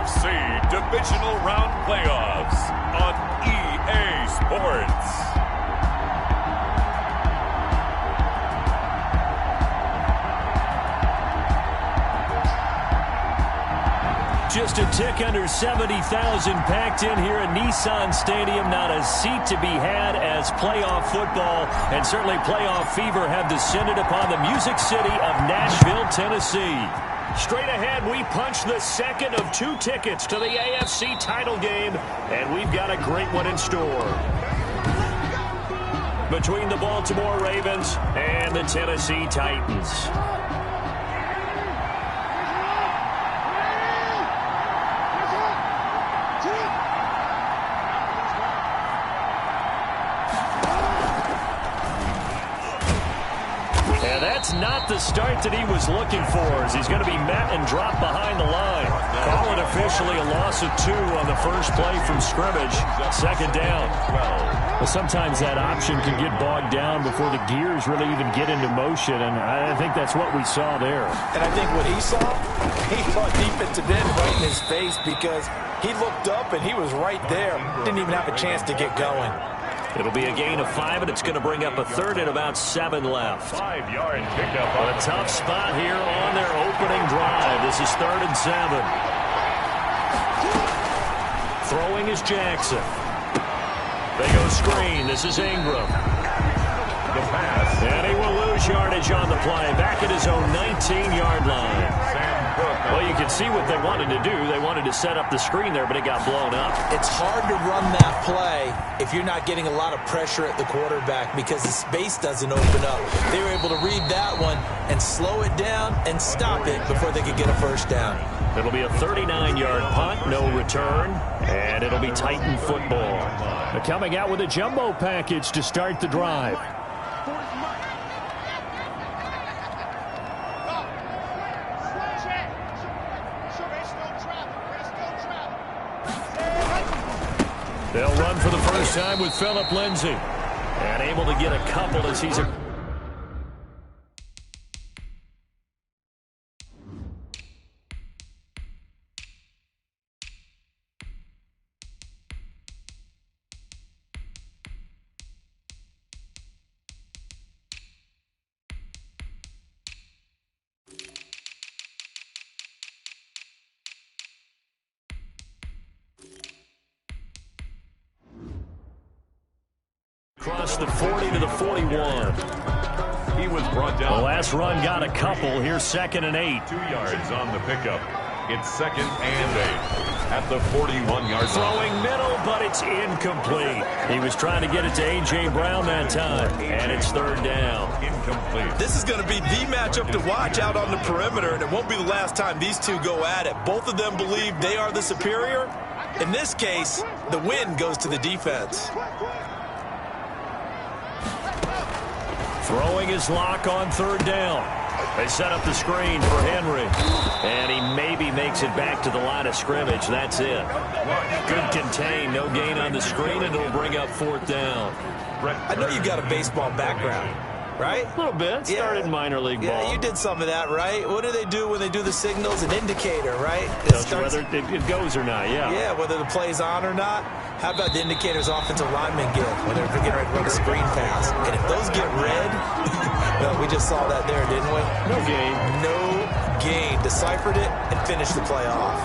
AFC Divisional Round Playoffs on EA Sports. Just a tick under 70,000 packed in here at Nissan Stadium. Not a seat to be had as playoff football and certainly playoff fever have descended upon the Music City of Nashville, Tennessee. Straight ahead, we punch the second of 2 tickets to the AFC title game, and we've got a great one in store. Between the Baltimore Ravens and the Tennessee Titans. That's not the start that he was looking for, as he's going to be met and dropped behind the line. Call it officially a loss of 2 on the first play from scrimmage. Second down. Well, sometimes that option can get bogged down before the gears really even get into motion, and I think that's what we saw there. And I think what he saw defensive end right in his face, because he looked up and he was right there. Didn't even have a chance to get going. It'll be a gain of 5, and it's going to bring up a third and about 7 left. 5-yard pickup on a tough spot here on their opening drive. This is 3rd and 7. Throwing is Jackson. They go screen. This is Ingram. The pass. And he will lose yardage on the play. Back at his own 19-yard line. Well, you can see what they wanted to do. They wanted to set up the screen there, but it got blown up. It's hard to run that play if you're not getting a lot of pressure at the quarterback because the space doesn't open up. They were able to read that one and slow it down and stop it before they could get a first down. It'll be a 39-yard punt, no return, and it'll be Titan football. They're coming out with a jumbo package to start the drive. They'll run for the first time with Phillip Lindsay. And able to get a couple as he's a... Across the 40 to the 41. He was brought down. The last run got a couple. Here's 2nd and 8. 2 yards on the pickup. It's 2nd and 8 at the 41-yard line. Throwing middle, but it's incomplete. He was trying to get it to A.J. Brown that time, and it's 3rd down. Incomplete. This is going to be the matchup to watch out on the perimeter, and it won't be the last time these two go at it. Both of them believe they are the superior. In this case, the win goes to the defense. Throwing his lock on 3rd down. They set up the screen for Henry. And he maybe makes it back to the line of scrimmage. That's it. Good contain. No gain on the screen, and it'll bring up 4th down. I know you got a baseball background, right? A little bit. Started in minor league ball. Yeah, you did some of that, right? What do they do when they do the signals? An indicator, right? Whether it goes or not, yeah. Yeah, whether the play's on or not. How about the indicators offensive linemen get when they're getting ready to run a screen pass? And if those get red, well, we just saw that there, didn't we? No gain. No gain. Deciphered it and finished the play off.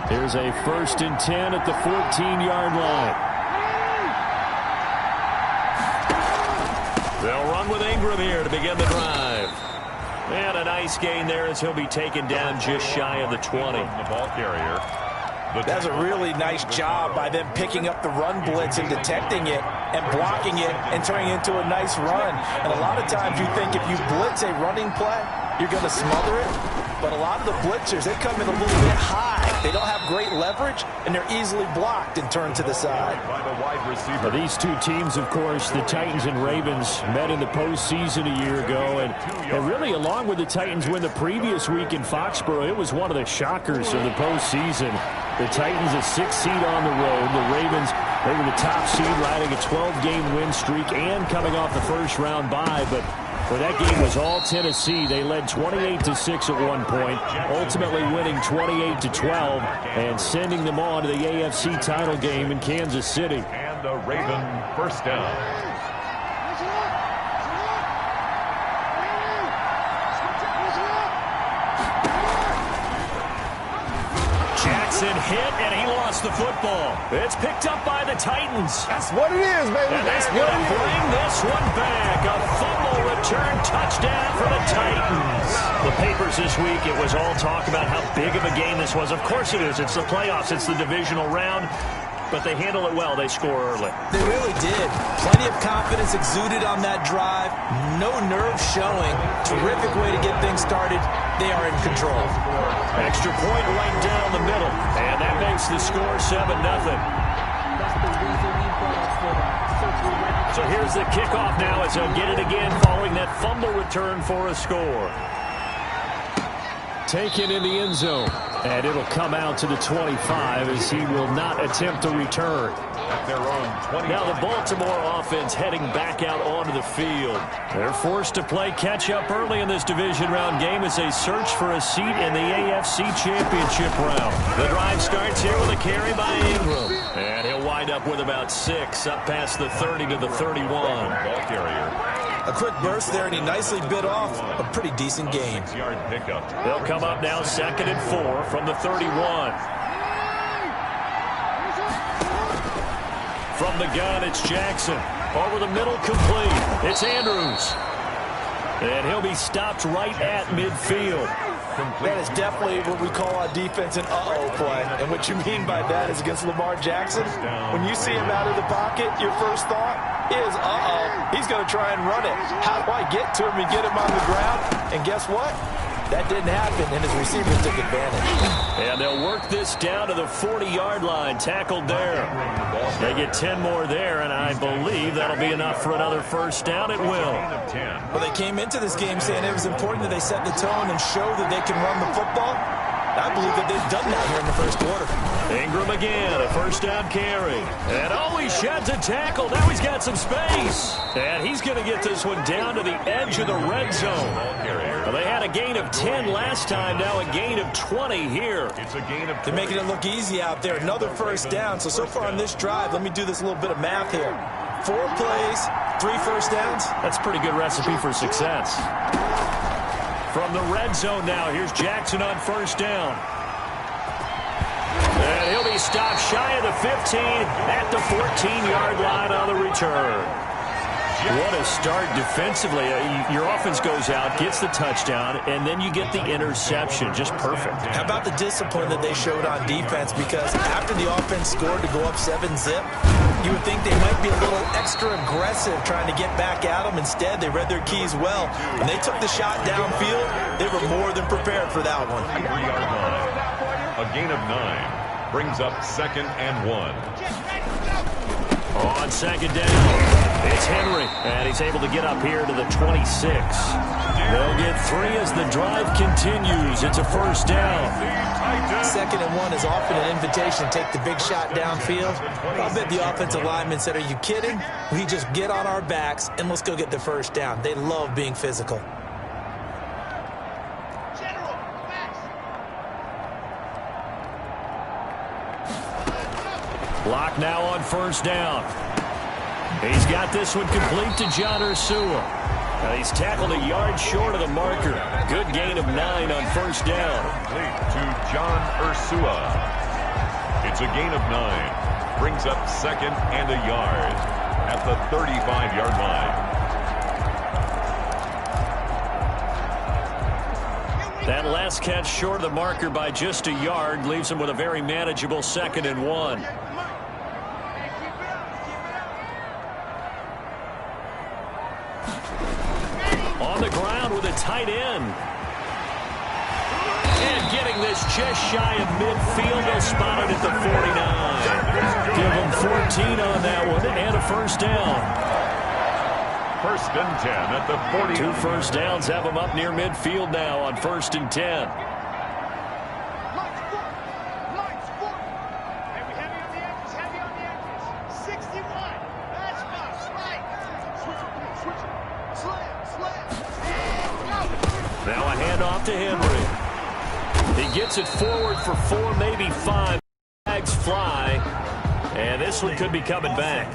Here's a 1st and 10 at the 14-yard line. They'll run with Ingram here to begin the drive. And a nice gain there as he'll be taken down just shy of the 20. The ball carrier. That's a really nice job by them picking up the run blitz and detecting it and blocking it and turning it into a nice run. And a lot of times you think if you blitz a running play, you're going to smother it. But a lot of the blitzers, they come in a little bit high. They don't have great leverage, and they're easily blocked and turned to the side. By the wide receiver. These two teams, of course, the Titans and Ravens, met in the postseason a year ago. And really, along with the Titans win the previous week in Foxborough, it was one of the shockers of the postseason. The Titans a 6th seed on the road. The Ravens, they were the top seed, riding a 12-game win streak and coming off the first-round bye. But Well, that game was all Tennessee. They led 28-6 at one point, ultimately winning 28-12 and sending them on to the AFC title game in Kansas City. And a Raven first down. Hit, and he lost the football. It's picked up by the Titans. That's what it is, baby. And they're going to bring this one back. A fumble return touchdown for the Titans. The papers this week, it was all talk about how big of a game this was. Of course it is. It's the playoffs. It's the divisional round. But they handle it well. They score early. They really did. Plenty of confidence exuded on that drive. No nerve showing. Terrific way to get things started. They are in control. Extra point right down the middle. And that makes the score 7-0. So here's the kickoff now as they'll get it again following that fumble return for a score. Taken in the end zone. And it'll come out to the 25 as he will not attempt to return. At their own 20. Now the Baltimore offense heading back out onto the field. They're forced to play catch-up early in this division round game as they search for a seat in the AFC Championship round. The drive starts here with a carry by Ingram. And he'll wind up with about 6 up past the 30 to the 31. Ball carrier. A quick burst there, and he nicely bit off a pretty decent game. 6-yard pickup. They'll come up now 2nd and 4 from the 31. From the gun, it's Jackson. Over the middle, complete. It's Andrews. And he'll be stopped right at midfield. That is definitely what we call on defense an uh-oh play. And what you mean by that is against Lamar Jackson, when you see him out of the pocket, your first thought is, uh-oh, he's going to try and run it. How do I get to him and get him on the ground? And guess what? That didn't happen, and his receivers took advantage. And they'll work this down to the 40-yard line, tackled there. They get 10 more there, and I believe that'll be enough for another first down. It will. Well, they came into this game saying it was important that they set the tone and show that they can run the football. I believe that they've done that here in the first quarter. Ingram again, a first down carry. And oh, he sheds a tackle. Now he's got some space. And he's going to get this one down to the edge of the red zone. Well, they had a gain of 10 last time, now a gain of 20 here. It's a gain of 20. They're making it look easy out there. Another first down. So far on this drive, let me do this little bit of math here. 4 plays, 3 first downs. That's a pretty good recipe for success. From the red zone now, here's Jackson on first down. And he'll be stopped shy of the 15 at the 14-yard line on the return. What a start defensively. Your offense goes out, gets the touchdown, and then you get the interception. Just perfect. How about the discipline that they showed on defense? Because after the offense scored to go up 7-zip, you would think they might be a little extra aggressive trying to get back at them. Instead, they read their keys well. When they took the shot downfield, they were more than prepared for that one. 3-yard line. A gain of 9 brings up 2nd and 1. On second down, it's Henry, and he's able to get up here to the 26. They'll get 3 as the drive continues. It's a first down. 2nd and 1 is often an invitation to take the big shot downfield. I bet the offensive lineman said, are you kidding? We just get on our backs and let's go get the first down. They love being physical. Block now on first down. He's got this one complete to John Ursua. He's tackled a yard short of the marker. Good gain of 9 on first down. Complete to John Ursua. It's a gain of 9. Brings up 2nd and a yard at the 35-yard line. That last catch short of the marker by just a yard leaves him with a very manageable 2nd and 1. On the ground with a tight end. And getting this just shy of midfield. They'll spot it at the 49. Give him 14 on that one and a first down. 1st and 10 at the 40. 2 first downs have him up near midfield now on 1st and 10. out to Henry. He gets it forward for 4, maybe 5. Flags fly, and this one could be coming back.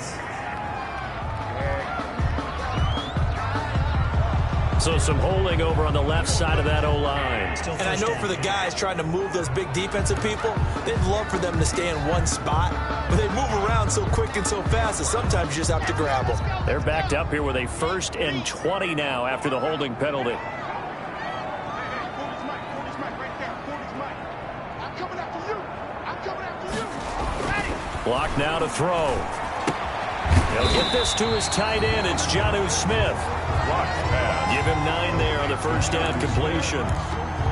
So some holding over on the left side of that O-line. And I know for the guys trying to move those big defensive people, they'd love for them to stay in one spot. But they move around so quick and so fast that sometimes you just have to grab them. They're backed up here with a 1st and 20 now after the holding penalty. Block now to throw. He'll get this to his tight end. It's Jonnu Smith. Give him 9 there on the first down completion.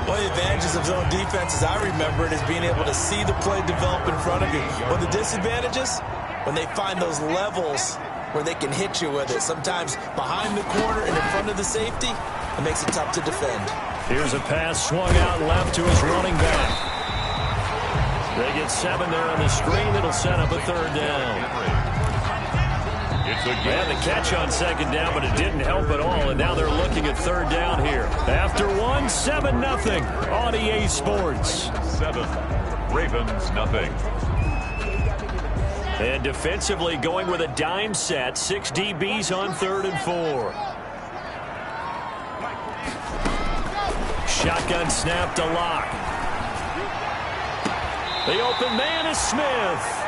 One of the advantages of zone defense, as I remember it, is being able to see the play develop in front of you. But the disadvantages, when they find those levels where they can hit you with it, sometimes behind the corner and in front of the safety, it makes it tough to defend. Here's a pass swung out left to his running back. They get 7 there on the screen. It'll set up a 3rd down. They had the catch on 2nd down, but it didn't help at all, and now they're looking at 3rd down here. After 1, 7-0 on EA Sports. 7, Ravens nothing. And defensively going with a dime set, 6 DBs on 3rd and 4. Shotgun snap to Locke. The open man is Smith.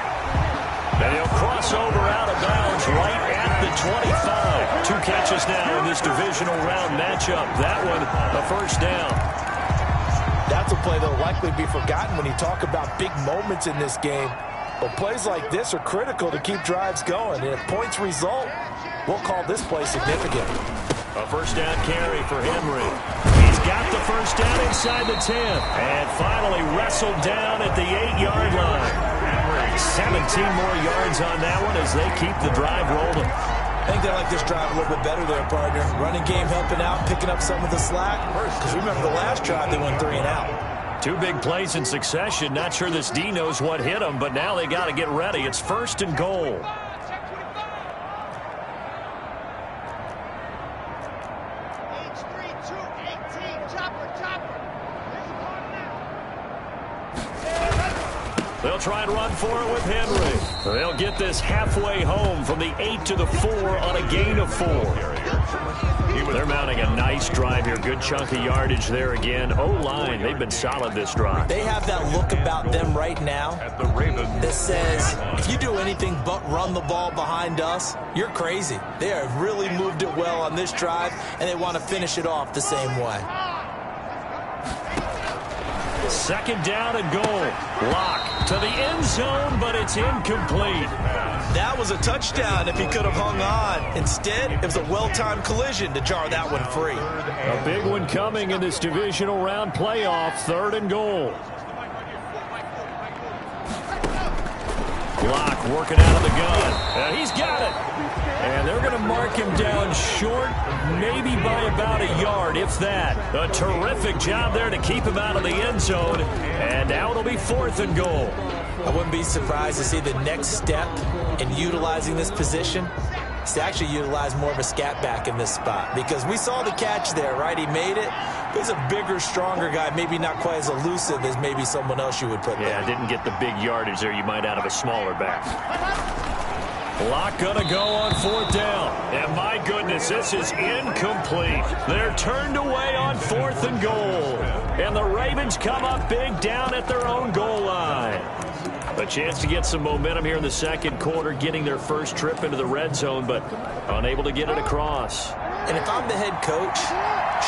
And he'll cross over out of bounds right at the 25. 2 catches now in this divisional round matchup. That one, a 1st down. That's a play that'll likely be forgotten when you talk about big moments in this game. But plays like this are critical to keep drives going. And if points result, we'll call this play significant. A 1st down carry for Henry. He's got the 1st down inside the 10. And finally wrestled down at the 8-yard line. 17 more yards on that one as they keep the drive rolling. I think they like this drive a little bit better there, partner. Running game helping out, picking up some of the slack. Because remember the last drive, they went 3 and out. 2 big plays in succession. Not sure this D knows what hit them, but now they got to get ready. It's 1st and goal. They'll try and run for it with Henry. They'll get this halfway home from the 8 to the 4 on a gain of 4. They're mounting a nice drive here. Good chunk of yardage there again. O-line, they've been solid this drive. They have that look about them right now that says, if you do anything but run the ball behind us, you're crazy. They have really moved it well on this drive, and they want to finish it off the same way. 2nd down and goal. Locke to the end zone, but it's incomplete. That was a touchdown if he could have hung on. Instead, it was a well-timed collision to jar that one free. A big one coming in this divisional round playoff. 3rd and goal. Locke working out of the gun. And he's got it. And they're going to mark him down short, maybe by about a yard, if that. A terrific job there to keep him out of the end zone. And now it'll be 4th and goal. I wouldn't be surprised to see the next step in utilizing this position is to actually utilize more of a scat back in this spot. Because we saw the catch there, right? He made it. He's a bigger, stronger guy, maybe not quite as elusive as maybe someone else you would put there. Yeah, didn't get the big yardage there you might out of a smaller back. Locke gonna go on 4th down. And my goodness, this is incomplete. They're turned away on 4th and goal. And the Ravens come up big down at their own goal line. A chance to get some momentum here in the 2nd quarter, getting their first trip into the red zone, but unable to get it across. And if I'm the head coach,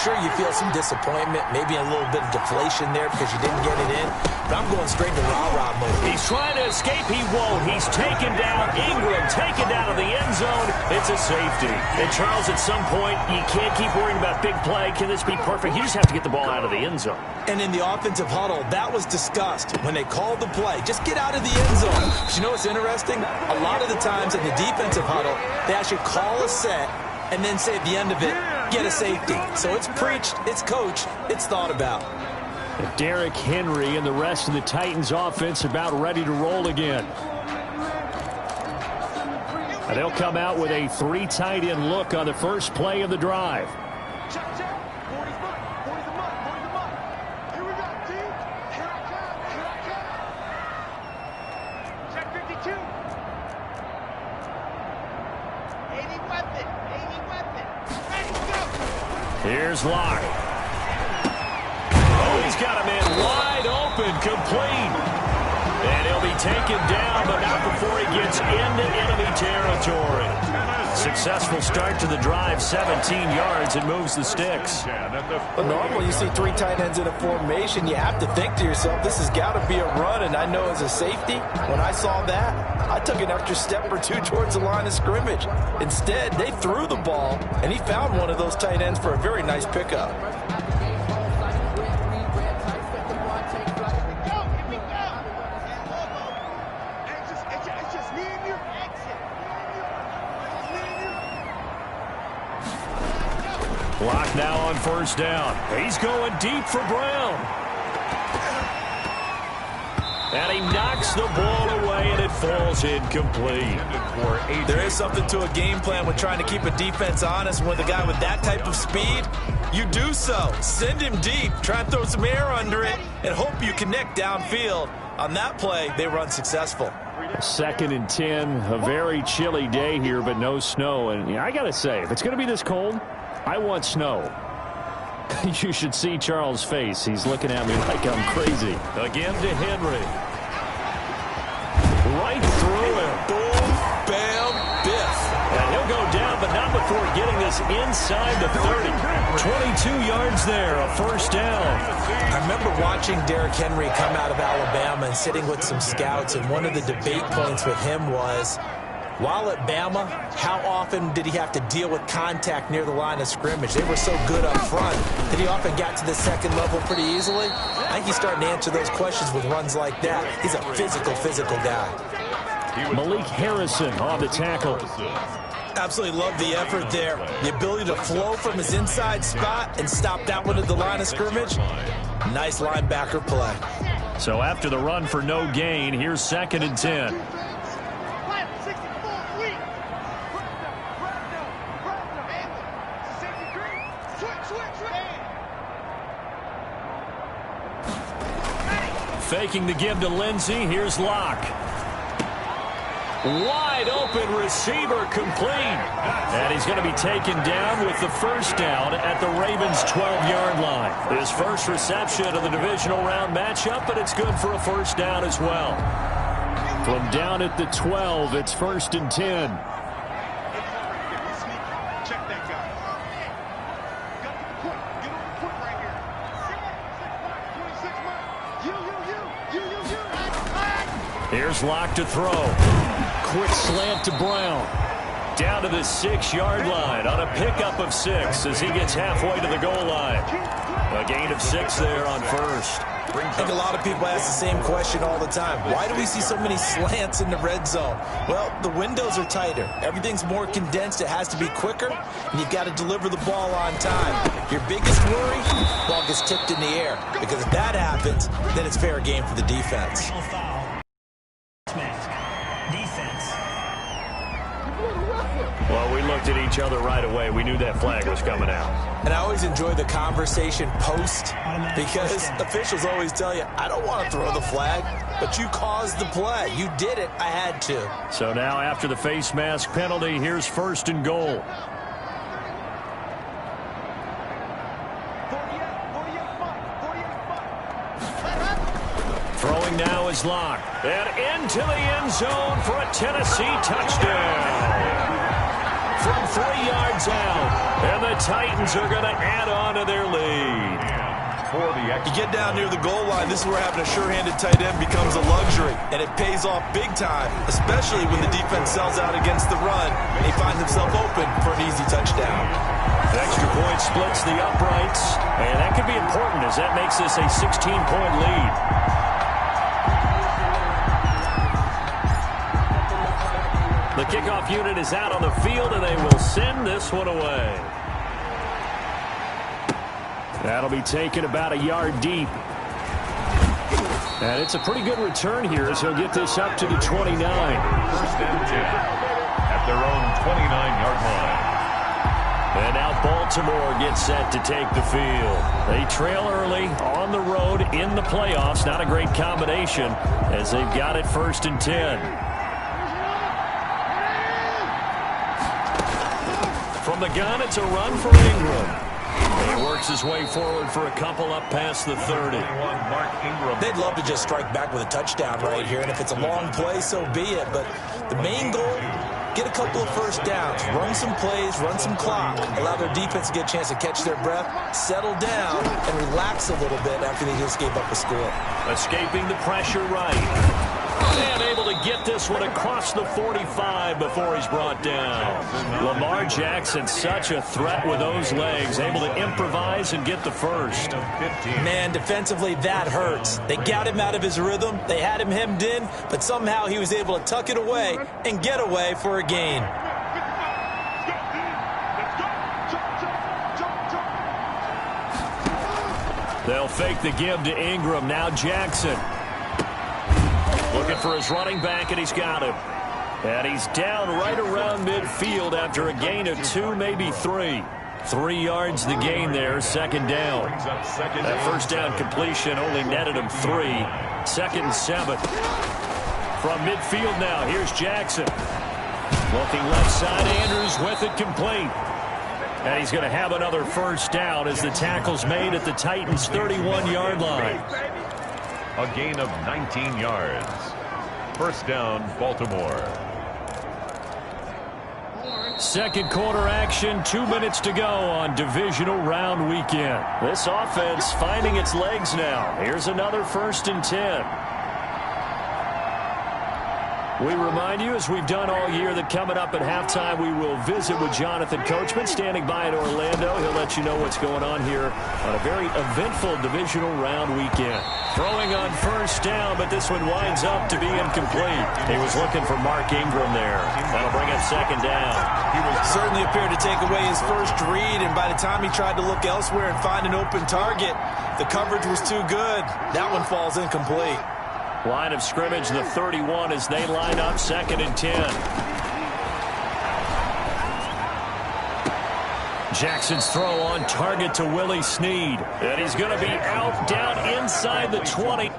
sure you feel some disappointment, maybe a little bit of deflation there because you didn't get it in, but I'm going straight to rah-rah mode. He's trying to escape. He won't. He's taken down. Ingram taken down to the end zone. It's a safety. And Charles, at some point, you can't keep worrying about big play. Can this be perfect? You just have to get the ball out of the end zone. And in the offensive huddle, that was discussed when they called the play. Just get out of the end zone. But you know what's interesting? A lot of the times in the defensive huddle, they actually call a set and then say at the end of it, get a safety. So it's preached, it's coached, it's thought about. Derrick Henry and the rest of the Titans offense about ready to roll again. And they'll come out with a 3 tight end look on the first play of the drive. Here's Locke. Oh, he's got a man wide open, complete. And he'll be taken down, but not before he gets into enemy territory. Successful start to the drive, 17 yards, and moves the sticks. But normally you see three tight ends in a formation, you have to think to yourself, this has got to be a run. And I know as a safety, when I saw that, I took an extra step or two towards the line of scrimmage. Instead, they threw the ball, and he found one of those tight ends for a very nice pickup. Block now on first down. He's going deep for Brown. And he knocks the ball away, and it falls incomplete. There is something to a game plan when trying to keep a defense honest. With a guy with that type of speed, you do so. Send him deep. Try and throw some air under it and hope you connect downfield. On that play, they run successful. 2nd and 10. A very chilly day here, but no snow. And I got to say, if it's going to be this cold, I want snow. You should see Charles' face. He's looking at me like I'm crazy. Again to Henry. Right through him. Boom, bam, biff. And he'll go down, but not before getting this inside the 30. 22 yards there, a first down. I remember watching Derrick Henry come out of Alabama and sitting with some scouts, and one of the debate points with him was, while at Bama, how often did he have to deal with contact near the line of scrimmage? They were so good up front that he often got to the second level pretty easily. I think he's starting to answer those questions with runs like that. He's a physical guy. Malik Harrison on the tackle. Absolutely love the effort there. The ability to flow from his inside spot and stop that one at the line of scrimmage. Nice linebacker play. So after the run for no gain, here's 2nd and 10. Faking the give to Lindsey. Here's Locke. Wide open receiver, complete. And he's going to be taken down with the first down at the Ravens' 12-yard line. His first reception of the divisional round matchup, but it's good for a first down as well. From down at the 12, it's 1st and 10. Here's Locke to throw. Quick slant to Brown. Down to the 6-yard line on a pickup of 6 as he gets halfway to the goal line. A gain of 6 there on first. I think a lot of people ask the same question all the time. Why do we see so many slants in the red zone? Well, the windows are tighter. Everything's more condensed. It has to be quicker, and you've got to deliver the ball on time. Your biggest worry, ball gets tipped in the air. Because if that happens, then it's fair game for the defense. Well, we looked at each other right away. We knew that flag was coming out. And I always enjoy the conversation post because officials always tell you, I don't want to throw the flag, but you caused the play. You did it. I had to. So now after the face mask penalty, here's 1st and goal. Throwing now is Locke. And into the end zone for a Tennessee touchdown. From 3 yards out. And the Titans are going to add on to their lead. You get down near the goal line, this is where having a sure-handed tight end becomes a luxury. And it pays off big time, especially when the defense sells out against the run. And he finds himself open for an easy touchdown. The extra point splits the uprights. And that could be important as that makes this a 16-point lead. The kickoff unit is out on the field, and they will send this one away. That'll be taken about a yard deep. And it's a pretty good return here as he'll get this up to the 29. 1st and 10 at their own 29-yard line. And now Baltimore gets set to take the field. They trail early on the road in the playoffs. Not a great combination as they've got it 1st and 10. From the gun, it's a run for Ingram. He works his way forward for a couple up past the 30. They'd love to just strike back with a touchdown right here, and if it's a long play, so be it. But the main goal, get a couple of first downs, run some plays, run some clock, allow their defense to get a chance to catch their breath, settle down, and relax a little bit after they just gave up a score. Escaping the pressure right. And able to get this one across the 45 before he's brought down. Lamar Jackson, such a threat with those legs, able to improvise and get the first. Man, defensively, that hurts. They got him out of his rhythm. They had him hemmed in, but somehow he was able to tuck it away and get away for a gain. They'll fake the give to Ingram. Now Jackson. Looking for his running back, and he's got him. And he's down right around midfield after a gain of 2, maybe 3. 3 yards the gain there, second down. That first down completion only netted him 3. 2nd and 7. From midfield now, here's Jackson. Looking left side, Andrews with it complete. And he's going to have another first down as the tackle's made at the Titans' 31-yard line. A gain of 19 yards. First down, Baltimore. Second quarter action, 2 minutes to go on divisional round weekend. This offense finding its legs now. Here's another 1st and 10. We remind you, as we've done all year, that coming up at halftime, we will visit with Jonathan Coachman, standing by in Orlando. He'll let you know what's going on here on a very eventful divisional round weekend. Throwing on first down, but this one winds up to be incomplete. He was looking for Mark Ingram there. That'll bring up second down. He certainly appeared to take away his first read, and by the time he tried to look elsewhere and find an open target, the coverage was too good. That one falls incomplete. Line of scrimmage, the 31, as they line up 2nd and 10. Jackson's throw on target to Willie Snead. And he's going to be out, down inside the 20.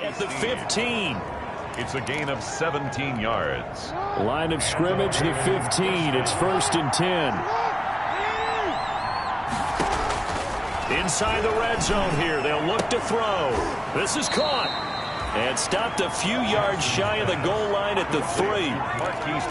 At the 15. It's a gain of 17 yards. Line of scrimmage, the 15. It's 1st and 10. Inside the red zone here. They'll look to throw. This is caught. And stopped a few yards shy of the goal line at the 3.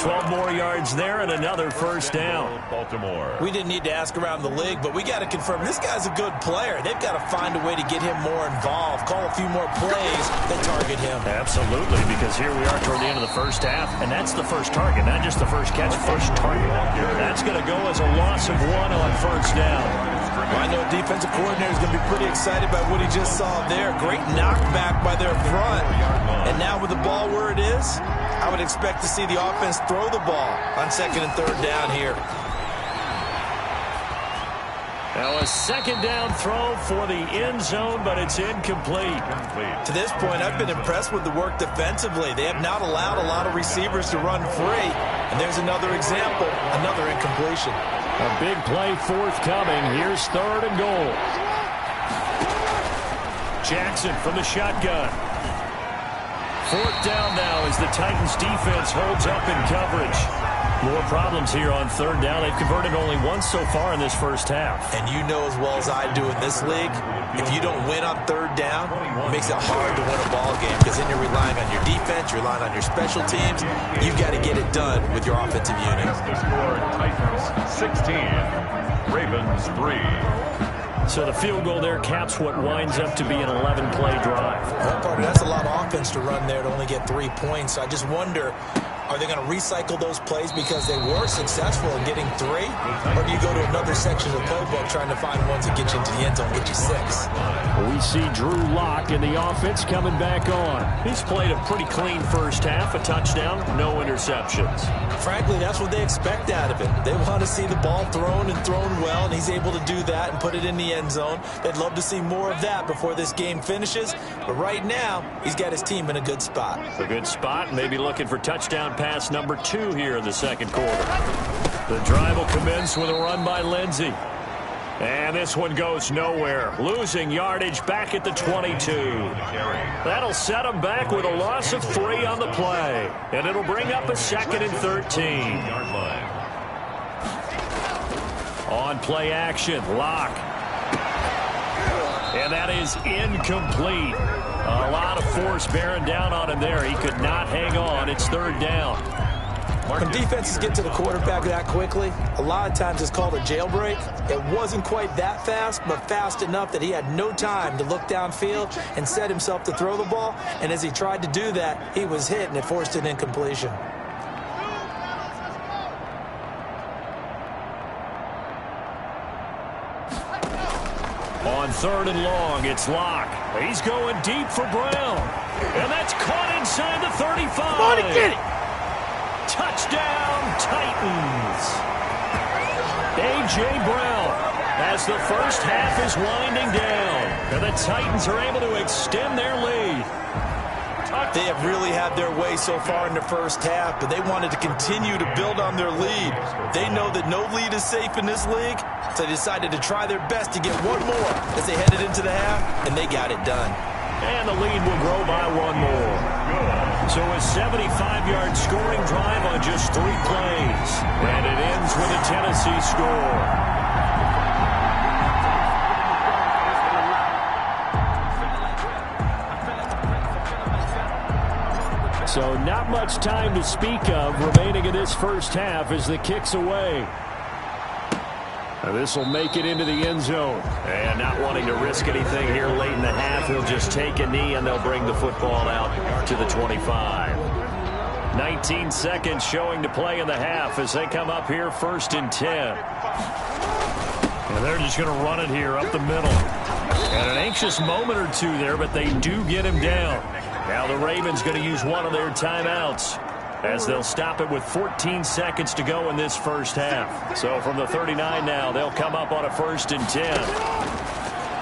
12 more yards there and another first down. Baltimore. We didn't need to ask around the league, but we got to confirm this guy's a good player. They've got to find a way to get him more involved, call a few more plays that target him. Absolutely, because here we are toward the end of the first half, and that's the first target, not just the first catch, first target. That's going to go as a loss of 1 on first down. Well, I know a defensive coordinator is going to be pretty excited by what he just saw there. Great knockback by their front. And now with the ball where it is, I would expect to see the offense throw the ball on 2nd and 3rd down here. Now a 2nd down throw for the end zone, but it's incomplete. To this point, I've been impressed with the work defensively. They have not allowed a lot of receivers to run free. And there's another example, another incompletion. A big play forthcoming. Here's 3rd and goal. Jackson from the shotgun. 4th down now as the Titans defense holds up in coverage. More problems here on 3rd down. They've converted only once so far in this first half. And you know as well as I do in this league, if you don't win on 3rd down, it makes it hard to win a ball game because then you're relying on your defense, you're relying on your special teams. You've got to get it done with your offensive unit. The score, Titans 16, Ravens 3. So the field goal there caps what winds up to be an 11-play drive. Well, partner, that's a lot of offense to run there to only get 3 points. So I just wonder, are they going to recycle those plays because they were successful in getting 3? Or do you go to another section of the playbook trying to find ones that get you into the end zone, get you 6? We see Drew Lock in the offense coming back on. He's played a pretty clean first half, a touchdown, no interceptions. Frankly, that's what they expect out of him. They want to see the ball thrown and thrown well, and he's able to do that and put it in the end zone. They'd love to see more of that before this game finishes. But right now, he's got his team in a good spot. A good spot, maybe looking for touchdown pass number 2 here in the second quarter. The drive will commence with a run by Lindsey. And this one goes nowhere. Losing yardage back at the 22. That'll set them back with a loss of 3 on the play. And it'll bring up a 2nd and 13. On play action, Locke. And that is incomplete. A lot of force bearing down on him there. He could not hang on. It's 3rd down. When defenses get to the quarterback that quickly, a lot of times it's called a jailbreak. It wasn't quite that fast, but fast enough that he had no time to look downfield and set himself to throw the ball. And as he tried to do that, he was hit, and it forced an incompletion. On 3rd and long, it's Locke. He's going deep for Brown. And that's caught inside the 35. Come on and get it. Touchdown, Titans. A.J. Brown as the first half is winding down. And the Titans are able to extend their lead. They have really had their way so far in the first half, but they wanted to continue to build on their lead. They know that no lead is safe in this league, so they decided to try their best to get one more as they headed into the half, and they got it done. And the lead will grow by 1 more. So a 75-yard scoring drive on just 3 plays. And it ends with a Tennessee score. So not much time to speak of remaining in this first half as the kick's away. This will make it into the end zone. And not wanting to risk anything here late in the half, he'll just take a knee and they'll bring the football out to the 25. 19 seconds showing to play in the half as they come up here 1st and 10. And they're just going to run it here up the middle. And an anxious moment or two there, but they do get him down. Now the Ravens going to use one of their timeouts as they'll stop it with 14 seconds to go in this first half. So from the 39 now, they'll come up on a 1st and 10.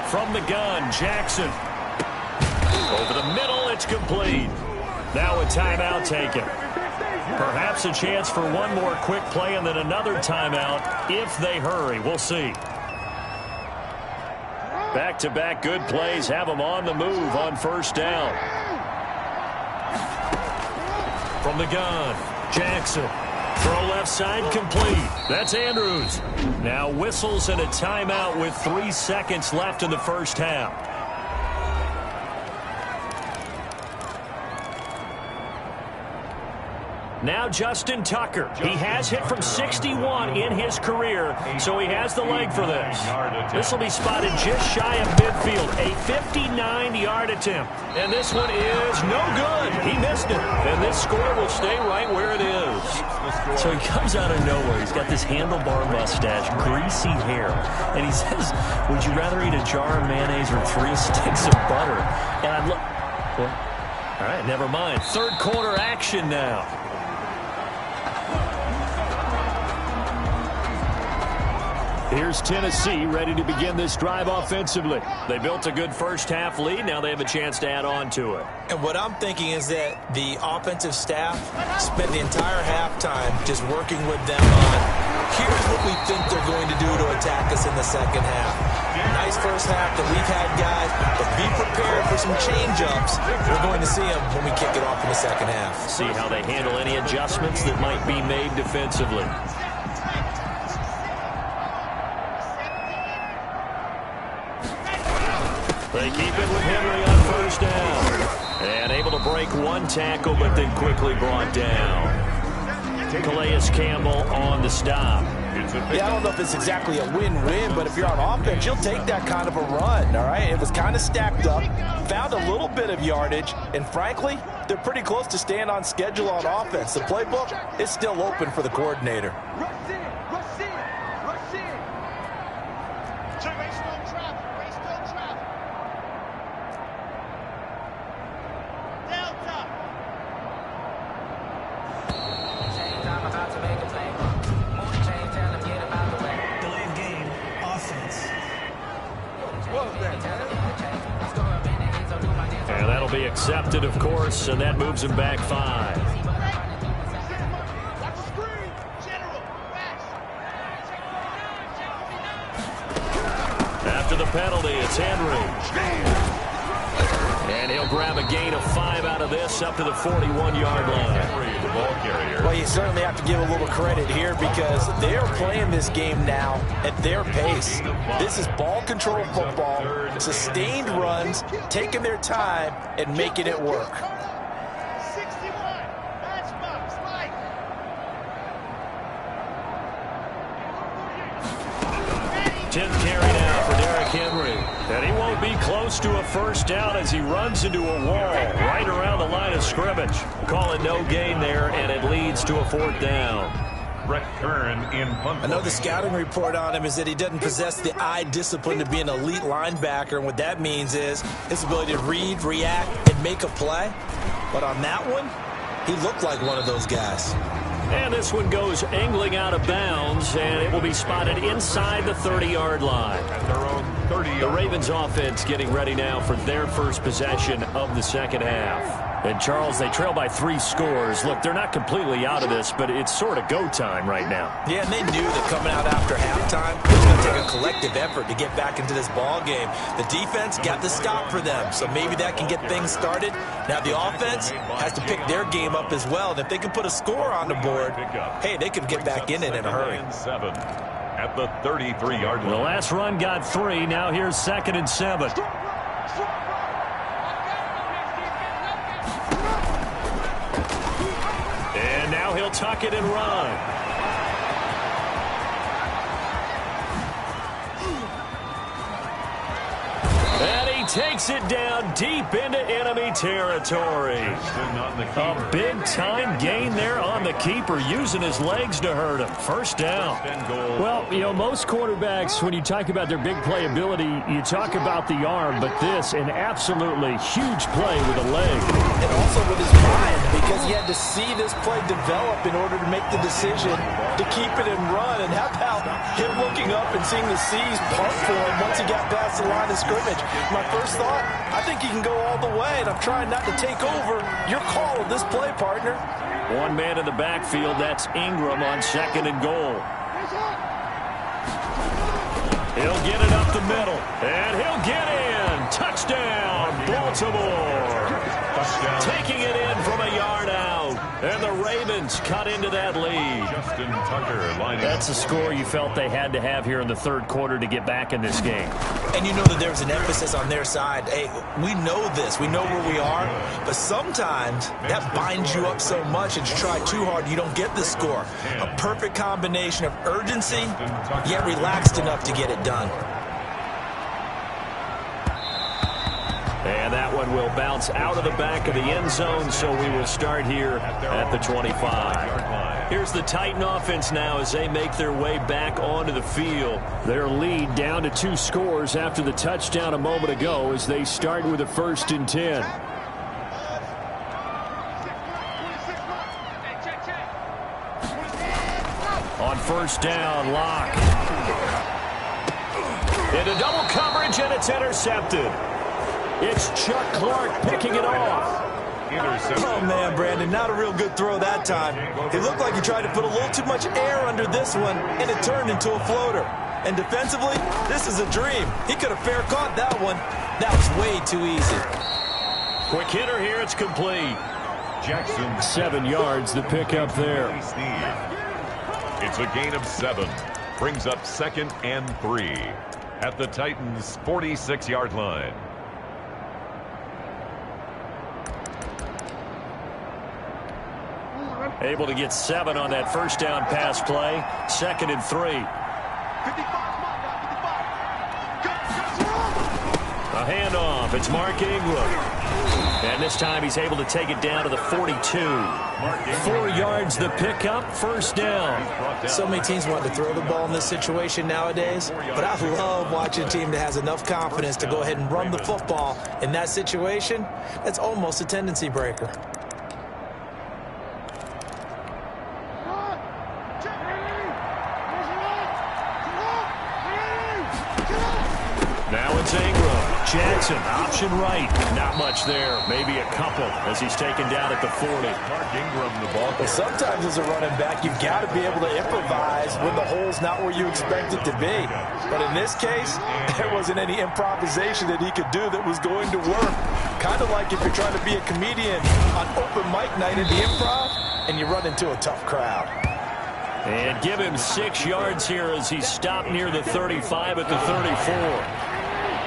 From the gun, Jackson. Over the middle, it's complete. Now a timeout taken. Perhaps a chance for one more quick play and then another timeout if they hurry. We'll see. Back-to-back good plays have them on the move on 1st down. From the gun, Jackson. Throw left side complete. That's Andrews. Now whistles and a timeout with 3 seconds left in the first half. Now Justin Tucker. He has hit from 61 in his career, so he has the leg for this. This will be spotted just shy of midfield. A 59-yard attempt. And this one is no good. He missed it. And this score will stay right where it is. So he comes out of nowhere. He's got this handlebar mustache, greasy hair. And he says, would you rather eat a jar of mayonnaise or 3 sticks of butter? And I'm like, well, all right, never mind. 3rd quarter action now. Here's Tennessee ready to begin this drive offensively. They built a good first half lead. Now they have a chance to add on to it. And what I'm thinking is that the offensive staff spent the entire halftime just working with them on, here's what we think they're going to do to attack us in the second half. Nice first half that we've had, guys, but be prepared for some change-ups. We're going to see them when we kick it off in the second half. See how they handle any adjustments that might be made defensively. They keep it with Henry on 1st down. And able to break 1 tackle, but then quickly brought down. Calais Campbell on the stop. Yeah, I don't know if it's exactly a win-win, but if you're on offense, you'll take that kind of a run, all right? It was kind of stacked up, found a little bit of yardage, and frankly, they're pretty close to staying on schedule on offense. The playbook is still open for the coordinator. And that'll be accepted, of course, and that moves him back 5. penalty. It's Henry. And he'll grab a gain of 5 out of this up to the 41-yard line. Henry, the ball carrier. Well, you certainly have to give a little credit here because they're playing this game now at their pace. This is ball control football, sustained runs, taking their time and making it work. 10th carry now for Derrick Henry. And he won't be close to a first down as he runs into a wall right around the line of scrimmage. Call it no gain there, and it leads to a 4th down. Brett Kern in punt. I know the scouting report on him is that he doesn't possess the eye discipline to be an elite linebacker, and what that means is his ability to read, react, and make a play. But on that one, he looked like one of those guys. And this one goes angling out of bounds, and it will be spotted inside the 30-yard line. At their own 30. The Ravens offense getting ready now for their first possession of the second half. And, Charles, they trail by 3 scores. Look, they're not completely out of this, but it's sort of go time right now. Yeah, and they knew that coming out after halftime, it was going to take a collective effort to get back into this ball game. The defense got the stop for them, so maybe that can get things started. Now the offense has to pick their game up as well. And if they can put a score on the board, hey, they could get back in it in a hurry. At the 33-yard line. The last run got 3. Now here's 2nd and 7. And now he'll tuck it and run. And he takes it down deep into enemy territory. A big-time gain there on the keeper, using his legs to hurt him. First down. Well, you know, most quarterbacks, when you talk about their big playability, you talk about the arm, but this, an absolutely huge play with a leg. And also with his mind, because he had to see this play develop in order to make the decision to keep it and run. And how about him looking up and seeing the C's punt for him once he got past the line of scrimmage? My first thought, I think he can go all the way, and I'm trying not to take over your call of this play, partner. One man in the backfield, that's Ingram on 2nd and goal. He'll get it up the middle, and he'll get in. Touchdown, Baltimore. Touchdown. Taking it in from a yard out, and the Ravens cut into that lead. Justin Tucker lining That's a score you felt they had to have here in the 3rd quarter to get back in this game. And you know that there's an emphasis on their side. Hey, we know this. We know where we are. But sometimes that binds you up so much that you try too hard, you don't get the score. A perfect combination of urgency, yet relaxed enough to get it done. And that one will bounce out of the back of the end zone, so we will start here at the 25. Here's the Titan offense now as they make their way back onto the field. Their lead down to 2 scores after the touchdown a moment ago as they start with a 1st and 10. On 1st down, Locke. Into double coverage, and it's intercepted. It's Chuck Clark picking it off. Oh, man, Brandon, not a real good throw that time. It looked like he tried to put a little too much air under this one, and it turned into a floater. And defensively, this is a dream. He could have fair caught that one. That was way too easy. Quick hitter here, it's complete. Jackson. 7 yards, the pickup there. It's a gain of 7. Brings up 2nd and 3 at the Titans' 46-yard line. Able to get 7 on that 1st down pass play. 2nd and 3. A handoff. It's Mark Ingram. And this time he's able to take it down to the 42. 4 yards the pickup. 1st down. So many teams want to throw the ball in this situation nowadays, but I love watching a team that has enough confidence to go ahead and run the football. In that situation, that's almost a tendency breaker. Now it's Ingram. Jackson, option right. Not much there. Maybe a couple as he's taken down at the 40. Mark Ingram, the ball. Well, sometimes as a running back, you've got to be able to improvise when the hole's not where you expect it to be. But in this case, there wasn't any improvisation that he could do that was going to work. Kind of like if you're trying to be a comedian on open mic night at the Improv and you run into a tough crowd. And give him 6 yards here as he's stopped near the 35 at the 34.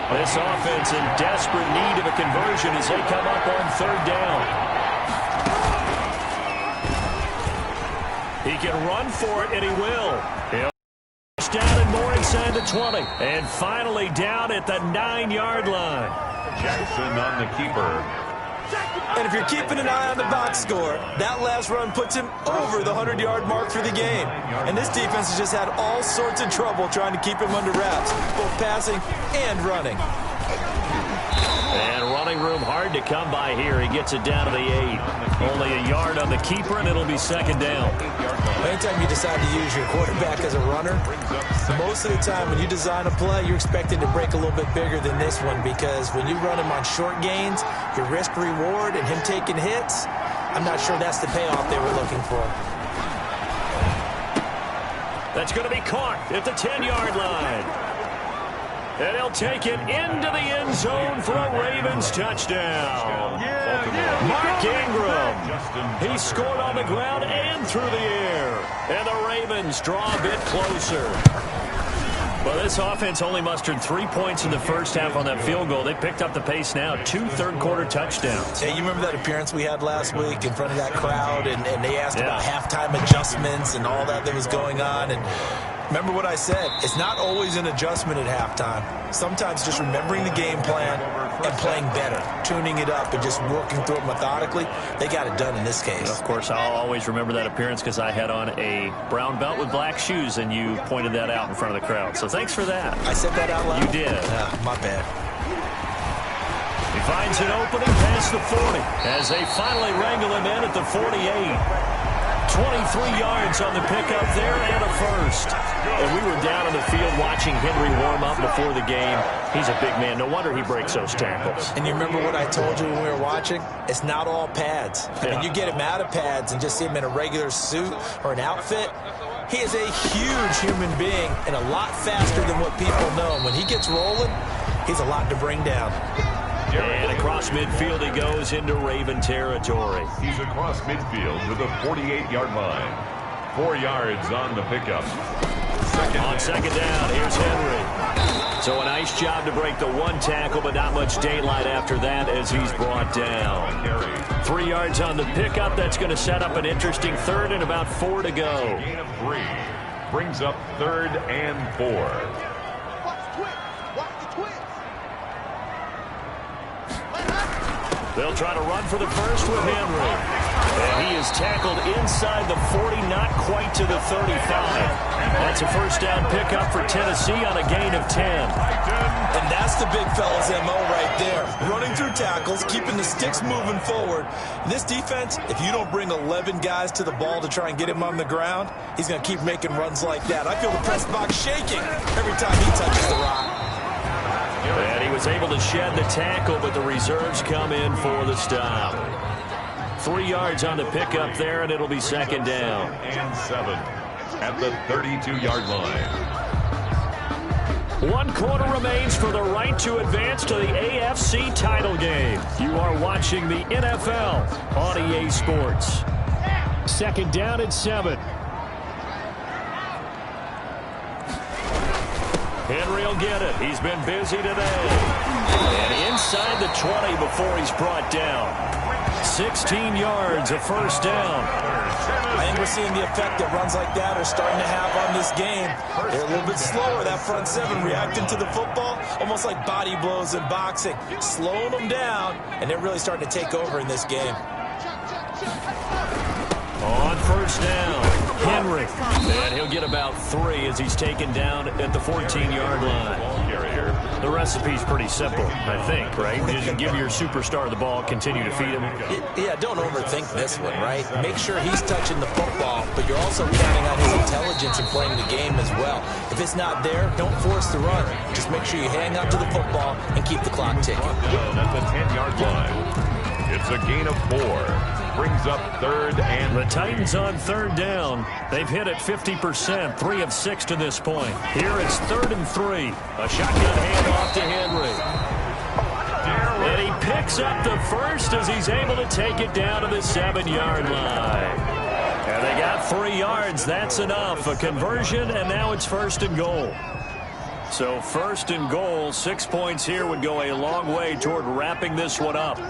This offense in desperate need of a conversion as they come up on 3rd down. He can run for it, and he will. He'll push down and more inside the 20. And finally down at the 9-yard line. Jackson on the keeper. And if you're keeping an eye on the box score, that last run puts him over the 100-yard mark for the game. And this defense has just had all sorts of trouble trying to keep him under wraps, both passing and running. And running room hard to come by here. He gets it down to the 8. Only a yard on the keeper, and it'll be 2nd down. Anytime you decide to use your quarterback as a runner, most of the time when you design a play, you're expected to break a little bit bigger than this one, because when you run him on short gains, your risk-reward and him taking hits, I'm not sure that's the payoff they were looking for. That's going to be caught at the 10-yard line. And he'll take it into the end zone for a Ravens touchdown. Mark Ingram. He scored on the ground and through the air. And the Ravens draw a bit closer. Well, this offense only mustered 3 points in the first half on that field goal. They picked up the pace now. 2 third-quarter touchdowns. Hey, you remember that appearance we had last week in front of that crowd, and they asked about halftime adjustments and all that was going on, and remember what I said. It's not always an adjustment at halftime. Sometimes just remembering the game plan and playing better, tuning it up and just working through it methodically. They got it done in this case. Of course, I'll always remember that appearance because I had on a brown belt with black shoes, and you pointed that out in front of the crowd. So thanks for that. I said that out loud? You did. My bad. He finds an opening past the 40 as they finally wrangle him in at the 48. 23 yards on the pickup there and a first. And we were down on the field watching Henry warm up before the game. He's a big man. No wonder he breaks those tackles. And you remember what I told you when we were watching? It's not all pads. I mean, you get him out of pads and just see him in a regular suit or an outfit. He is a huge human being and a lot faster than what people know. And when he gets rolling, he's a lot to bring down. And across midfield he goes into Raven territory. He's across midfield to the 48-yard line. 4 yards on the pickup. On second down, here's Henry. So a nice job to break the 1 tackle, but not much daylight after that as he's brought down. 3 yards on the pickup. That's going to set up an interesting 3rd and about 4 to go. Gain of 3 brings up 3rd and 4. They'll try to run for the first with Henry. And he is tackled inside the 40, not quite to the 35. That's a first down pickup for Tennessee on a gain of 10. And that's the big fella's MO right there. Running through tackles, keeping the sticks moving forward. This defense, if you don't bring 11 guys to the ball to try and get him on the ground, he's going to keep making runs like that. I feel the press box shaking every time he touches the rock. And he was able to shed the tackle, but the reserves come in for the stop. 3 yards on the pickup there, and it'll be second down. And 7 at the 32-yard line. 1 quarter remains for the right to advance to the AFC title game. You are watching the NFL on EA Sports. Second down and 7. Henry will get it. He's been busy today. And inside the 20 before he's brought down. 16 yards, a first down. I think we're seeing the effect that runs like that are starting to have on this game. They're a little bit slower, that front 7, reacting to the football, almost like body blows in boxing, slowing them down, and they're really starting to take over in this game. On first down, Henry. And he'll get about 3 as he's taken down at the 14-yard line. Ball carrier The recipe's pretty simple, I think, right? You just give your superstar the ball, continue to feed him. Yeah, don't overthink this one, right? Make sure he's touching the football, but you're also counting on his intelligence in playing the game as well. If it's not there, don't force the run. Just make sure you hang on to the football and keep the clock ticking. At the 10-yard line. It's a gain of 4. Brings up 3rd and... The Titans on 3rd down. They've hit it 50%, 3 of 6 to this point. Here it's 3rd and 3. A shotgun handoff to Henry. And he picks up the first as he's able to take it down to the 7-yard line. And they got 3 yards. That's enough. A conversion, and now it's 1st and goal. So 1st and goal, 6 points here would go a long way toward wrapping this one up.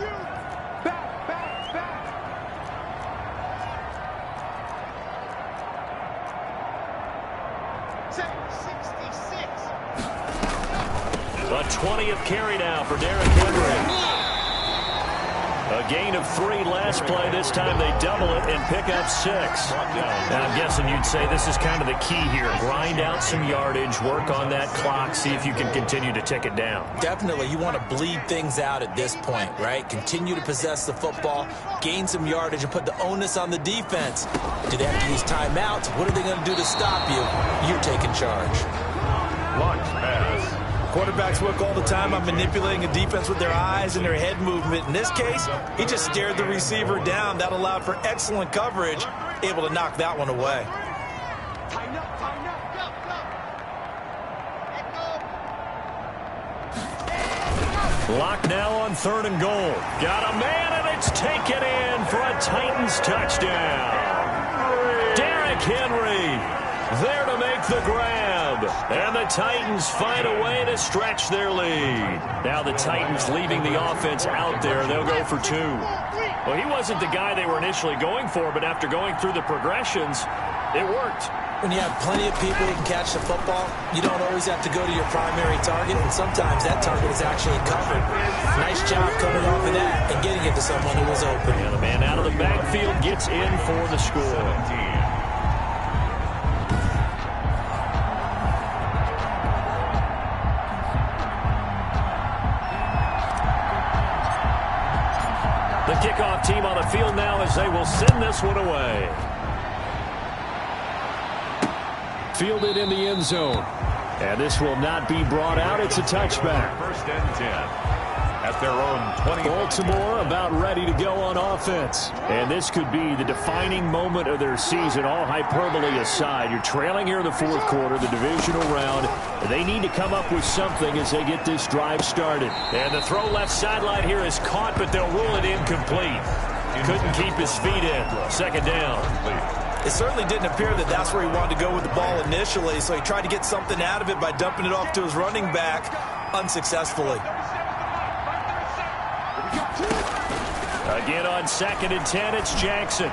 A 20th carry now for Derrick Henry. A gain of 3 last play. This time they double it and pick up 6. Now I'm guessing you'd say this is kind of the key here. Grind out some yardage, work on that clock, see if you can continue to tick it down. Definitely, you want to bleed things out at this point, right? Continue to possess the football, gain some yardage, and put the onus on the defense. Do they have to use timeouts? What are they going to do to stop you? You're taking charge. Blocks pass. Quarterbacks work all the time on manipulating a defense with their eyes and their head movement. In this case, he just stared the receiver down. That allowed for excellent coverage, able to knock that one away. Lock now on 3rd and goal. Got a man, and it's taken in for a Titans touchdown. Derrick Henry there to make the grab. And the Titans find a way to stretch their lead. Now the Titans leaving the offense out there. They'll go for 2. Well, he wasn't the guy they were initially going for, but after going through the progressions, it worked. When you have plenty of people who can catch the football, you don't always have to go to your primary target, and sometimes that target is actually covered. Nice job coming off of that and getting it to someone who was open. And the man out of the backfield gets in for the score. The kickoff team on the field now as they will send this one away. Fielded in the end zone. And this will not be brought out. It's a touchback. 1st and 10. At their own 20. Baltimore about ready to go on offense. And this could be the defining moment of their season, all hyperbole aside. You're trailing here in the 4th quarter, the divisional round. They need to come up with something as they get this drive started. And the throw left sideline here is caught, but they'll rule it incomplete. Couldn't keep his feet in. 2nd down. It certainly didn't appear that that's where he wanted to go with the ball initially, so he tried to get something out of it by dumping it off to his running back unsuccessfully. Again on 2nd and 10, it's Jackson.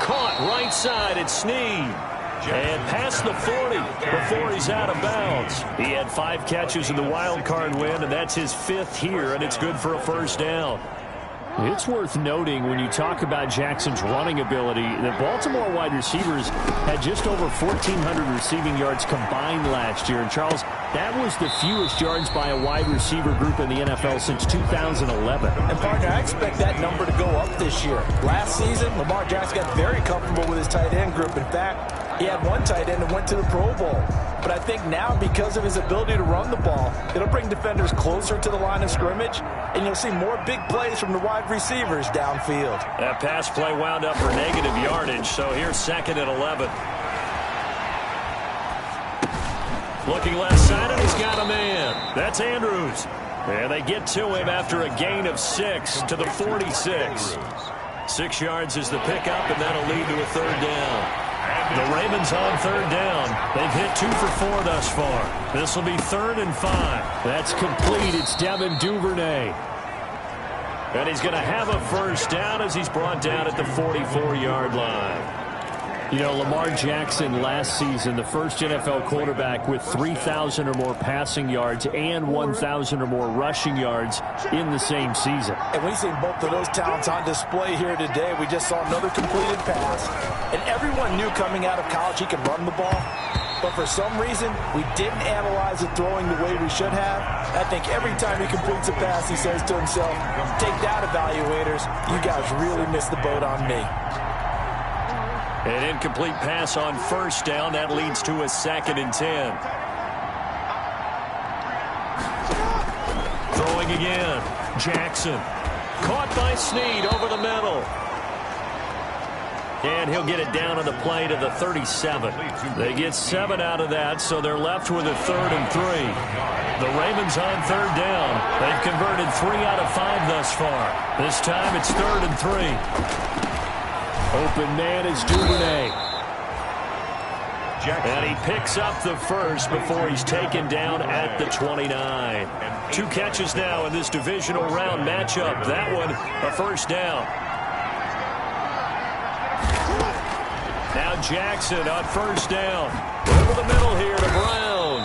Caught right side, it's Snead. And past the 40 before he's out of bounds. He had 5 catches in the wild card win, and that's his 5th here, and it's good for a 1st down. It's worth noting when you talk about Jackson's running ability, the Baltimore wide receivers had just over 1,400 receiving yards combined last year. And Charles, that was the fewest yards by a wide receiver group in the NFL since 2011. And partner, I expect that number to go up this year. Last season, Lamar Jackson got very comfortable with his tight end group. In fact, he had one tight end that went to the Pro Bowl. But I think now, because of his ability to run the ball, it'll bring defenders closer to the line of scrimmage, and you'll see more big plays from the wide receivers downfield. That pass play wound up for negative yardage, so here's 2nd and 11. Looking left side, and he's got a man. That's Andrews. And they get to him after a gain of 6 to the 46. 6 yards is the pickup, and that'll lead to a 3rd down. The Ravens on 3rd down. They've hit 2 for 4 thus far. This will be 3rd and 5. That's complete. It's Devin Duvernay. And he's going to have a 1st down as he's brought down at the 44-yard line. You know, Lamar Jackson last season, the first NFL quarterback with 3,000 or more passing yards and 1,000 or more rushing yards in the same season. And we've seen both of those talents on display here today. We just saw another completed pass. And everyone knew coming out of college he could run the ball. but for some reason, we didn't analyze the throwing the way we should have. I think every time he completes a pass, he says to himself, take that, evaluators. You guys really missed the boat on me. An incomplete pass on first down. That leads to a 2nd and 10. Throwing again. Jackson. Caught by Snead over the middle. And he'll get it down on the play to the 37. They get 7 out of that, so they're left with a 3rd and 3. The Ravens on 3rd down. They've converted 3 out of 5 thus far. This time it's 3rd and 3. Open man is Duvernay. And he picks up the first before he's taken down at the 29. 2 catches now in this divisional round matchup. That one, a first down. Now Jackson on first down. Over the middle here to Brown.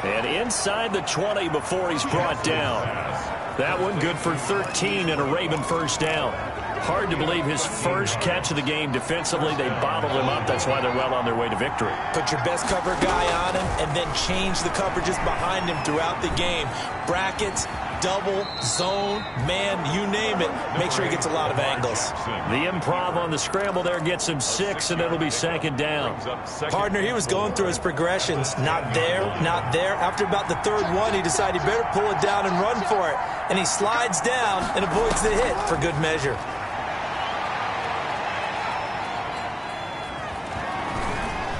And inside the 20 before he's brought down. That one good for 13 and a Raven first down. Hard to believe his first catch of the game defensively. They bottled him up. That's why they're well on their way to victory. Put your best cover guy on him and then change the coverages behind him throughout the game. Brackets, double, zone, man, you name it. Make sure he gets a lot of angles. The improv on the scramble there gets him 6, and it'll be 2nd down. Partner, he was going through his progressions. Not there, not there. After about the 3rd one, he decided he better pull it down and run for it. And he slides down and avoids the hit for good measure.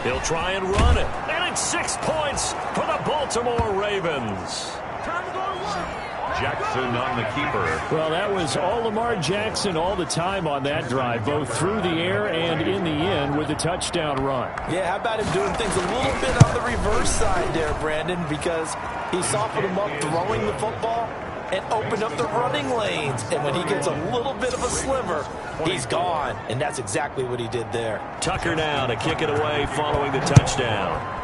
He'll try and run it. And it's 6 points for the Baltimore Ravens. Jackson on the keeper. Well, that was all Lamar Jackson all the time on that drive, both through the air and in the end with the touchdown run. Yeah, how about him doing things a little bit on the reverse side there, Brandon, because he softened him up throwing the football and opened up the running lanes. And when he gets a little bit of a sliver, he's gone. And that's exactly what he did there. Tucker now to kick it away following the touchdown.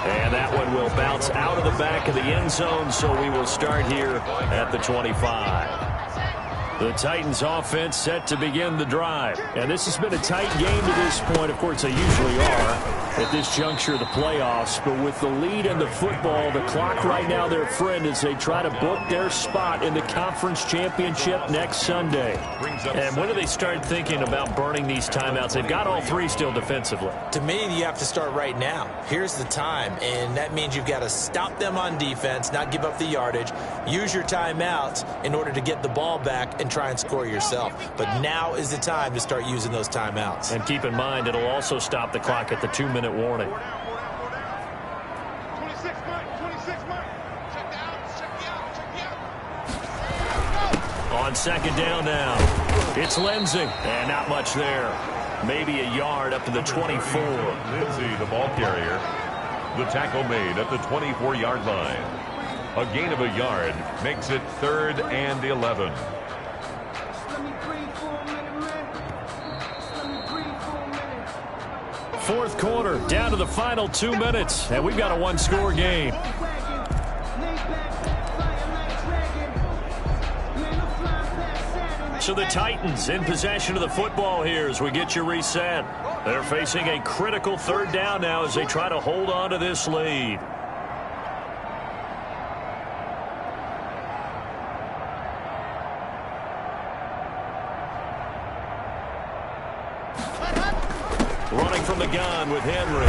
And that one will bounce out of the back of the end zone, so we will start here at the 25. The Titans offense set to begin the drive. And this has been a tight game to this point. Of course, they usually are at this juncture of the playoffs. But with the lead in the football, the clock right now their friend as they try to book their spot in the conference championship next Sunday. And when do they start thinking about burning these timeouts? They've got all 3 still defensively. To me, you have to start right now. Here's the time, and that means you've got to stop them on defense, not give up the yardage, use your timeouts in order to get the ball back and try and score yourself. But now is the time to start using those timeouts. And keep in mind, it'll also stop the clock at the 2-minute warning. On 2nd down now, it's Lindsey. And not much there. Maybe a yard up to the 24. Lindsey, the ball carrier. The tackle made at the 24-yard line. A gain of a yard makes it 3rd and 11. Fourth quarter, down to the final 2 minutes, and we've got a 1-score game. So the Titans in possession of the football here as we get you reset. They're facing a critical 3rd down now as they try to hold on to this lead. Running from the gun with Henry.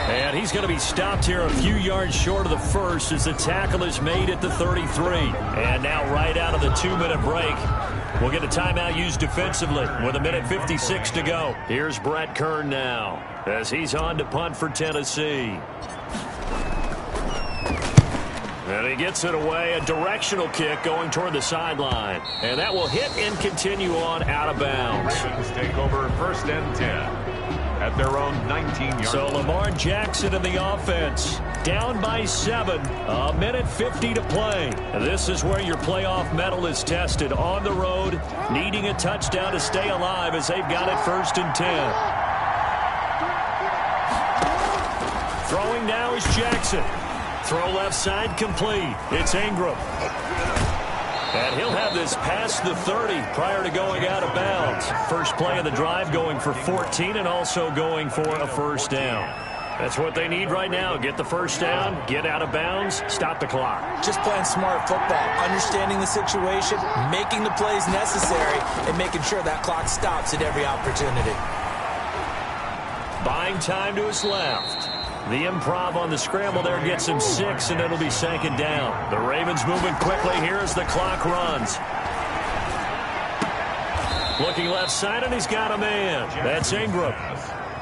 And he's going to be stopped here a few yards short of the first as the tackle is made at the 33. And now right out of the 2-minute break, we'll get a timeout used defensively with 1:56 to go. Here's Brett Kern now as he's on to punt for Tennessee. And he gets it away, a directional kick going toward the sideline. And that will hit and continue on out of bounds. Ravens take over 1st and 10 at their own 19-yard. So Lamar Jackson in the offense, down by 7, 1:50 to play. This is where your playoff medal is tested on the road, needing a touchdown to stay alive as they've got it 1st and 10. Throwing now is Jackson. Throw left side complete. It's Ingram. And he'll have this past the 30 prior to going out of bounds. First play of the drive going for 14 and also going for a first down. That's what they need right now. Get the first down, get out of bounds, stop the clock. Just playing smart football, understanding the situation, making the plays necessary, and making sure that clock stops at every opportunity. Buying time to his left. The improv on the scramble there gets him 6, and it'll be second down. The Ravens moving quickly here as the clock runs. Looking left side, and he's got a man. That's Ingram.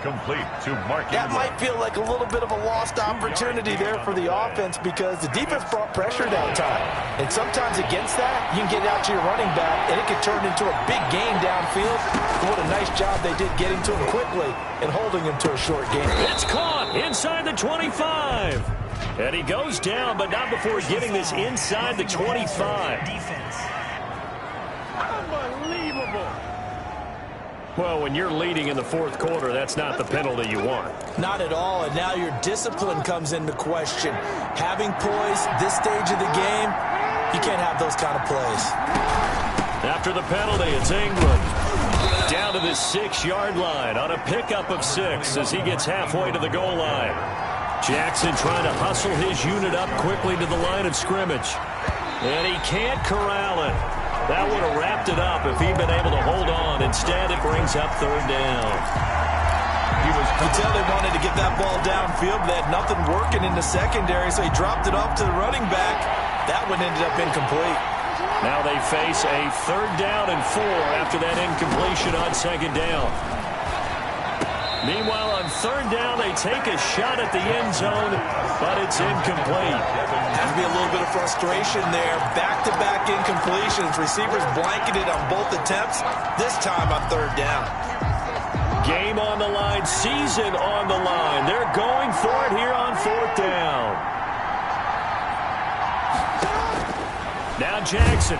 Complete to Mark That Ingram. might feel like a little bit of a lost opportunity there for the offense because the defense brought pressure down time. And sometimes against that, you can get out to your running back, and it can turn into a big gain downfield. What a nice job they did getting to him quickly and holding him to a short gain. It's caught inside the 25. And he goes down, but not before getting this inside the 25. Unbelievable. Well, when you're leading in the fourth quarter, that's not the penalty you want. Not at all, and now your discipline comes into question. Having poise this stage of the game, you can't have those kind of plays. After the penalty, it's Ingram. Down to the 6-yard line on a pickup of 6 as he gets halfway to the goal line. Jackson trying to hustle his unit up quickly to the line of scrimmage. And he can't corral it. That would have wrapped it up if he'd been able to hold on. Instead, it brings up third down. You could tell they wanted to get that ball downfield, but they had nothing working in the secondary, so he dropped it off to the running back. That one ended up incomplete. Now they face a third down and 4 after that incompletion on second down. Meanwhile, on third down, they take a shot at the end zone, but it's incomplete. Has to be a little bit of frustration there. Back-to-back incompletions. Receivers blanketed on both attempts, this time on third down. Game on the line, season on the line. They're going for it here on fourth down. Now Jackson.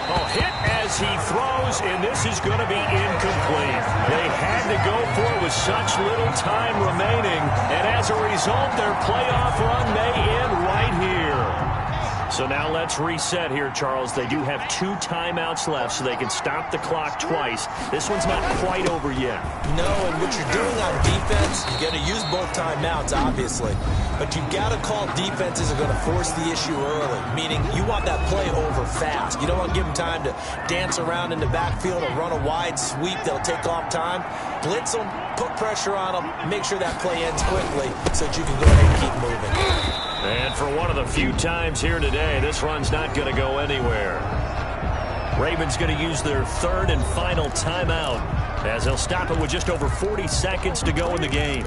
Oh, hit as he throws, and this is going to be incomplete. They had to go for it with such little time remaining, and as a result, their playoff run may end right here. So now let's reset here, Charles. They do have 2 timeouts left, so they can stop the clock twice. This one's not quite over yet. No, and what you're doing on defense, you got to use both timeouts, obviously. But you've got to call defenses are going to force the issue early, meaning you want that play over fast. You don't want to give them time to dance around in the backfield or run a wide sweep that'll take off time. Blitz them, put pressure on them, make sure that play ends quickly so that you can go ahead and keep moving. And for one of the few times here today, this run's not going to go anywhere. Ravens going to use their third and final timeout as they'll stop it with just over 40 seconds to go in the game.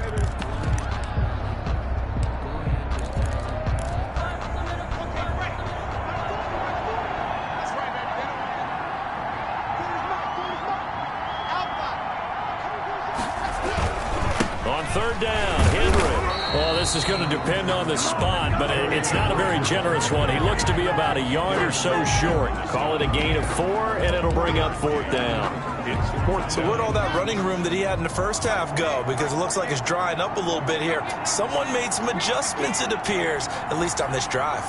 On third down, Henry. Well, this is going to depend on the spot, but it's not a very generous one. He looks to be about a yard or so short. Call it a gain of 4, and it'll bring up fourth down. It's fourth down. So where'd all that running room that he had in the first half go? Because it looks like it's drying up a little bit here. Someone made some adjustments, it appears, at least on this drive.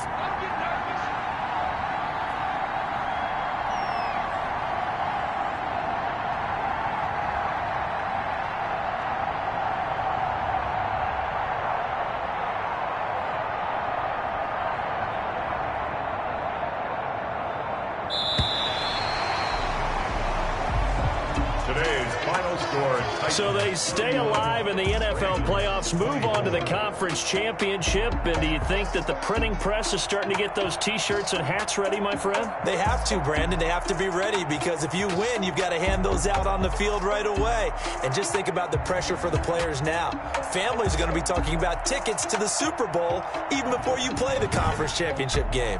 So they stay alive in the NFL playoffs, move on to the conference championship. And do you think that the printing press is starting to get those T-shirts and hats ready, my friend? They have to, Brandon. They have to be ready because if you win, you've got to hand those out on the field right away. And just think about the pressure for the players now. Families are going to be talking about tickets to the Super Bowl even before you play the conference championship game.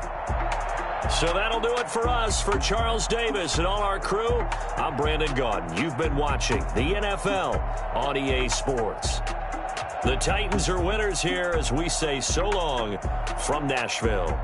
So that'll do it for us. For Charles Davis and all our crew, I'm Brandon Gaudin. You've been watching the NFL on EA Sports. The Titans are winners here as we say so long from Nashville.